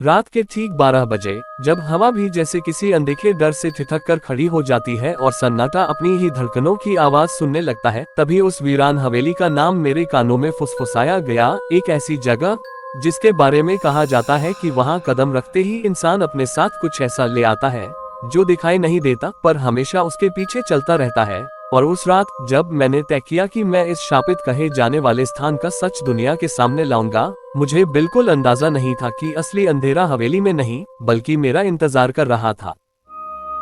रात के ठीक 12 बजे जब हवा भी जैसे किसी अनदेखे डर से ठिठक कर खड़ी हो जाती है और सन्नाटा अपनी ही धड़कनों की आवाज सुनने लगता है, तभी उस वीरान हवेली का नाम मेरे कानों में फुसफुसाया गया। एक ऐसी जगह जिसके बारे में कहा जाता है कि वहां कदम रखते ही इंसान अपने साथ कुछ ऐसा ले आता है जो दिखाई नहीं देता पर हमेशा उसके पीछे चलता रहता है। और उस रात जब मैंने तय किया कि मैं इस शापित कहे जाने वाले स्थान का सच दुनिया के सामने लाऊंगा, मुझे बिल्कुल अंदाजा नहीं था कि असली अंधेरा हवेली में नहीं बल्कि मेरा इंतजार कर रहा था।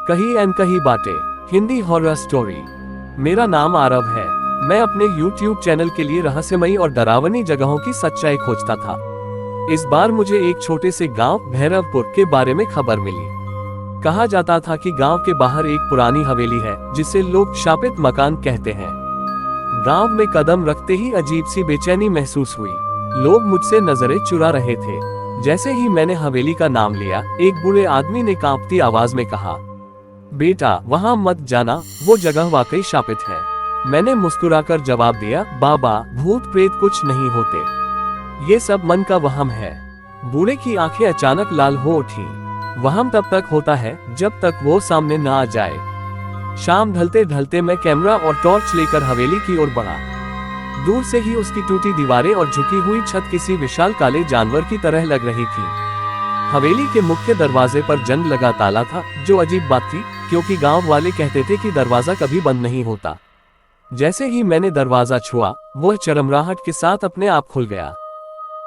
कही अनकही बातें, हिंदी हॉरर स्टोरी। मेरा नाम आरव है। मैं अपने YouTube चैनल के लिए रहस्यमयी और डरावनी जगहों की सच्चाई खोजता था। इस बार मुझे एक छोटे से गांव भैरवपुर के बारे में खबर मिली। कहा जाता था कि गांव के बाहर एक पुरानी हवेली है जिसे लोग शापित मकान कहते हैं। गांव में कदम रखते ही अजीब सी बेचैनी महसूस हुई। लोग मुझसे नजरें चुरा रहे थे। जैसे ही मैंने हवेली का नाम लिया, एक बूढ़े आदमी ने कांपती आवाज में कहा, बेटा वहां मत जाना, वो जगह वाकई शापित है। मैंने मुस्कुराकर जवाब दिया, बाबा भूत प्रेत कुछ नहीं होते, ये सब मन का वहम है। बूढ़े की आंखें अचानक लाल हो उठी। वहम तब तक होता है जब तक वो सामने न आ जाए। शाम ढलते ढलते मैं कैमरा और टॉर्च लेकर हवेली की ओर बढ़ा। दूर से ही उसकी टूटी दीवारें और झुकी हुई छत किसी विशाल काले जानवर की तरह लग रही थी। हवेली के मुख्य दरवाजे पर जंग लगा ताला था, जो अजीब बात थी क्योंकि गांव वाले कहते थे कि दरवाजा कभी बंद नहीं होता। जैसे ही मैंने दरवाजा छुआ, वह चरमराहट के साथ अपने आप खुल गया।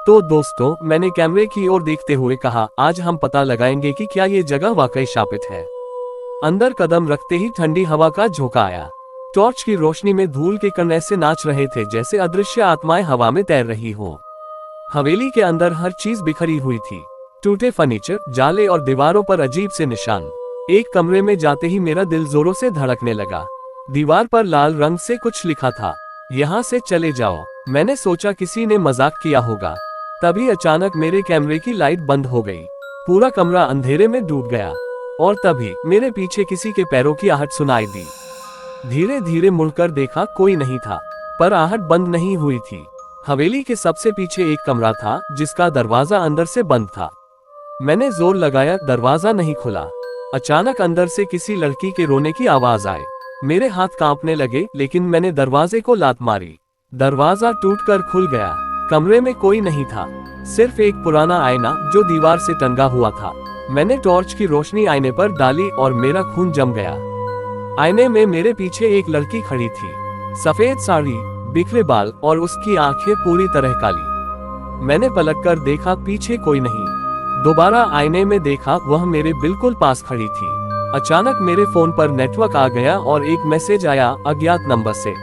तो दोस्तों, मैंने कैमरे की ओर देखते हुए कहा, आज हम पता लगाएंगे कि क्या ये जगह वाकई शापित है। अंदर कदम रखते ही ठंडी हवा का झोंका आया। टॉर्च की रोशनी में धूल के कण ऐसे नाच रहे थे जैसे अदृश्य आत्माएं हवा में तैर रही हो। हवेली के अंदर हर चीज बिखरी हुई थी, टूटे फर्नीचर, जाले और दीवारों पर अजीब से निशान। एक कमरे में जाते ही मेरा दिल जोरों से धड़कने लगा। दीवार पर लाल रंग से कुछ लिखा था, यहाँ से चले जाओ। मैंने सोचा किसी ने मजाक किया होगा। तभी अचानक मेरे कैमरे की लाइट बंद हो गई। पूरा कमरा अंधेरे में डूब गया और तभी मेरे पीछे किसी के पैरों की आहट सुनाई दी। धीरे धीरे मुड़कर देखा, कोई नहीं था, पर आहट बंद नहीं हुई थी। हवेली के सबसे पीछे एक कमरा था जिसका दरवाजा अंदर से बंद था। मैंने जोर लगाया, दरवाजा नहीं खुला। अचानक अंदर से किसी लड़की के रोने की आवाज आई। मेरे हाथ कांपने लगे, लेकिन मैंने दरवाजे को लात मारी। दरवाजा टूटकर खुल गया। कमरे में कोई नहीं था, सिर्फ एक पुराना आईना जो दीवार से टंगा हुआ था। मैंने टॉर्च की रोशनी आईने पर डाली और मेरा खून जम गया। आईने में मेरे पीछे एक लड़की खड़ी थी, सफेद साड़ी, बिखरे बाल और उसकी आंखें पूरी तरह काली। मैंने पलटकर देखा, पीछे कोई नहीं। दोबारा आईने में देखा, वह मेरे बिल्कुल पास खड़ी थी। अचानक मेरे फोन पर नेटवर्क आ गया और एक मैसेज आया, अज्ञात नंबर से,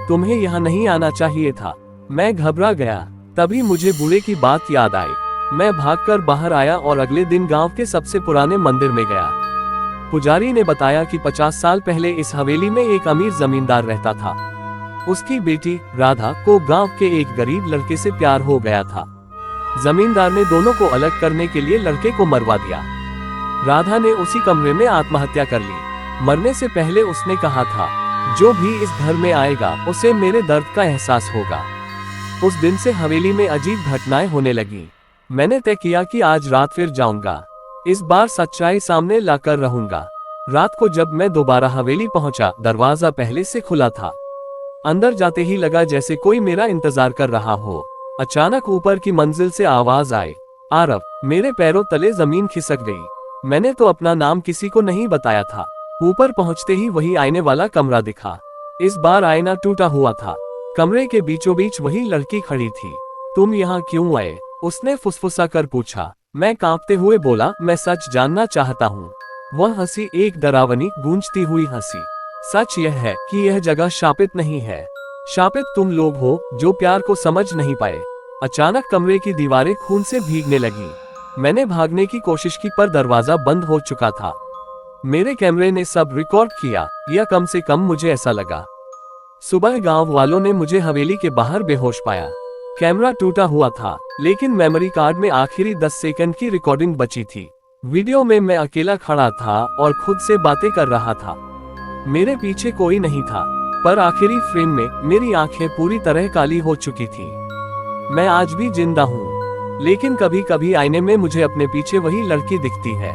तुम्हें यहाँ नहीं आना चाहिए था। मैं घबरा गया। तभी मुझे बूढ़े की बात याद आई। मैं भागकर बाहर आया और अगले दिन गांव के सबसे पुराने मंदिर में गया। पुजारी ने बताया कि 50 साल पहले इस हवेली में एक अमीर जमींदार रहता था। उसकी बेटी राधा को गांव के एक गरीब लड़के से प्यार हो गया था। जमींदार ने दोनों को अलग करने के लिए लड़के को मरवा दिया। राधा ने उसी कमरे में आत्महत्या कर ली। मरने से पहले उसने कहा था, जो भी इस घर में आएगा उसे मेरे दर्द का एहसास होगा। उस दिन से हवेली में अजीब घटनाएं होने लगी। मैंने तय किया कि आज रात फिर जाऊंगा, इस बार सच्चाई सामने लाकर रहूंगा। रात को जब मैं दोबारा हवेली पहुंचा, दरवाजा पहले से खुला था। अंदर जाते ही लगा जैसे कोई मेरा इंतजार कर रहा हो। अचानक ऊपर की मंजिल से आवाज आई, आरव। मेरे पैरों तले जमीन खिसक गई। मैंने तो अपना नाम किसी को नहीं बताया था। ऊपर पहुंचते ही वही आईने वाला कमरा दिखा। इस बार आईना टूटा हुआ था। कमरे के बीचों बीच वही लड़की खड़ी थी। तुम यहाँ क्यों आए? उसने फुसफुसा कर पूछा। मैं कांपते हुए बोला, मैं सच जानना चाहता हूँ। वह हंसी, एक डरावनी गूंजती हुई हंसी। सच यह है कि यह जगह शापित नहीं है। शापित तुम लोग हो जो प्यार को समझ नहीं पाए। अचानक कमरे की दीवारें खून से भीगने लगी। मैंने भागने की कोशिश की पर दरवाजा बंद हो चुका था। मेरे कैमरे ने सब रिकॉर्ड किया, या कम से कम मुझे ऐसा लगा। सुबह गांव वालों ने मुझे हवेली के बाहर बेहोश पाया। कैमरा टूटा हुआ था, लेकिन मेमोरी कार्ड में आखिरी 10 सेकंड की रिकॉर्डिंग बची थी। वीडियो में मैं अकेला खड़ा था और खुद से बातें कर रहा था। मेरे पीछे कोई नहीं था, पर आखिरी फ्रेम में मेरी आंखें पूरी तरह काली हो चुकी थी। मैं आज भी जिंदा हूँ, लेकिन कभी कभी आईने में मुझे अपने पीछे वही लड़की दिखती है।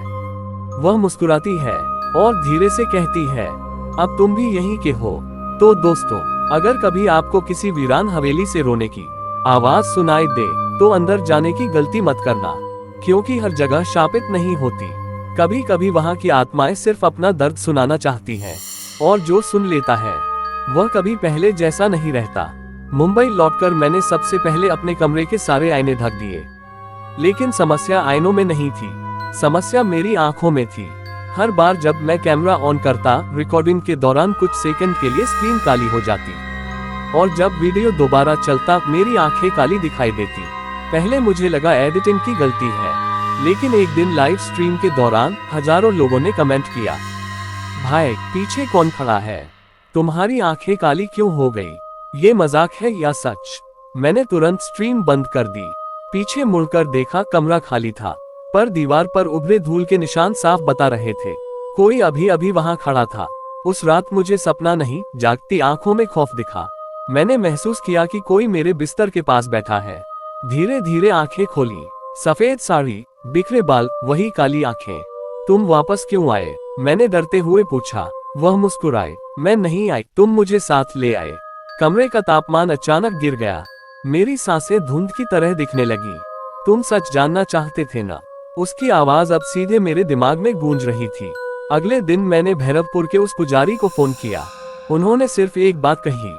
वह मुस्कुराती है और धीरे से कहती है, अब तुम भी यहीं के हो। तो दोस्तों, अगर कभी आपको किसी वीरान हवेली से रोने की आवाज सुनाई दे तो अंदर जाने की गलती मत करना, क्योंकि हर जगह शापित नहीं होती। कभी कभी वहाँ की आत्माएं सिर्फ अपना दर्द सुनाना चाहती हैं, और जो सुन लेता है वह कभी पहले जैसा नहीं रहता। मुंबई लौटकर मैंने सबसे पहले अपने कमरे के सारे आईने ढक दिए, लेकिन समस्या आईनों में नहीं थी, समस्या मेरी आंखों में थी। हर बार जब मैं कैमरा ऑन करता, रिकॉर्डिंग के दौरान कुछ सेकंड के लिए स्क्रीन काली हो जाती, और जब वीडियो दोबारा चलता मेरी आंखें काली दिखाई देती। पहले मुझे लगा एडिटिंग की गलती है, लेकिन एक दिन लाइव स्ट्रीम के दौरान हजारों लोगों ने कमेंट किया, भाई पीछे कौन खड़ा है, तुम्हारी आंखें काली क्यों हो गई, ये मजाक है या सच। मैंने तुरंत स्ट्रीम बंद कर दी। पीछे मुड़कर देखा, कमरा खाली था, पर दीवार पर उभरे धूल के निशान साफ बता रहे थे कोई अभी अभी वहां खड़ा था। उस रात मुझे सपना नहीं, जागती आंखों में खौफ दिखा। मैंने महसूस किया कि कोई मेरे बिस्तर के पास बैठा है। धीरे धीरे आंखें खोली, सफेद साड़ी, बिखरे बाल, वही काली आंखें। तुम वापस क्यों आए, मैंने डरते हुए पूछा। वह मुस्कुराए, मैं नहीं आई, तुम मुझे साथ ले आए। कमरे का तापमान अचानक गिर गया, मेरी सांसें धुंध की तरह दिखने लगी। तुम सच जानना चाहते थे ना? उसकी आवाज अब सीधे मेरे दिमाग में गूंज रही थी। अगले दिन मैंने भैरवपुर के उस पुजारी को फोन किया। उन्होंने सिर्फ एक बात कही,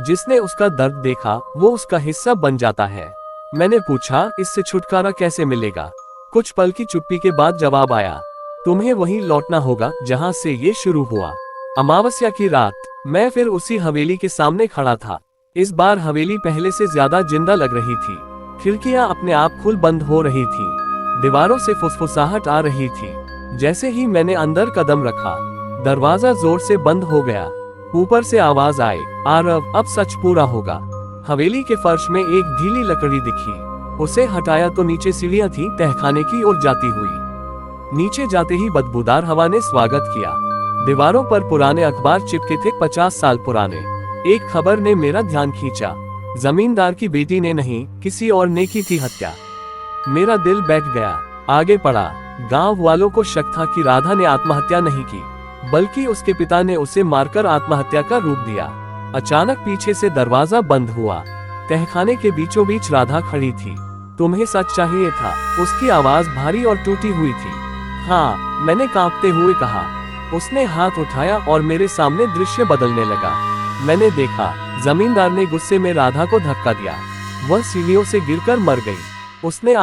जिसने उसका दर्द देखा वो उसका हिस्सा बन जाता है। मैंने पूछा, इससे छुटकारा कैसे मिलेगा? कुछ पल की चुप्पी के बाद जवाब आया, तुम्हें वहीं लौटना होगा जहां से ये शुरू हुआ। अमावस्या की रात मैं फिर उसी हवेली के सामने खड़ा था। इस बार हवेली पहले से ज्यादा जिंदा लग रही थी। खिड़कियां अपने आप खुल बंद हो रही थी, दीवारों से फुसफुसाहट आ रही थी। जैसे ही मैंने अंदर कदम रखा, दरवाजा जोर से बंद हो गया। ऊपर से आवाज आई, आरव अब सच पूरा होगा। हवेली के फर्श में एक ढीली लकड़ी दिखी। उसे हटाया तो नीचे सीढ़ियां थी, तहखाने की ओर जाती हुई। नीचे जाते ही बदबूदार हवा ने स्वागत किया। दीवारों पर पुराने अखबार चिपके थे, 50 साल पुराने। एक खबर ने मेरा ध्यान खींचा, जमींदार की बेटी ने नहीं, किसी और ने की थी हत्या। मेरा दिल बैठ गया। आगे पढ़ा, गांव वालों को शक था कि राधा ने आत्महत्या नहीं की, बल्कि उसके पिता ने उसे मारकर आत्महत्या का रूप दिया। अचानक पीछे से दरवाजा बंद हुआ। तहखाने के बीचों बीच राधा खड़ी थी। तुम्हें सच चाहिए था, उसकी आवाज भारी और टूटी हुई थी। हाँ, मैंने कांपते हुए कहा। उसने हाथ उठाया और मेरे सामने दृश्य बदलने लगा। मैंने देखा, जमींदार ने गुस्से में राधा को धक्का दिया। वह सीढ़ियों से गिरकर मर गई। उसने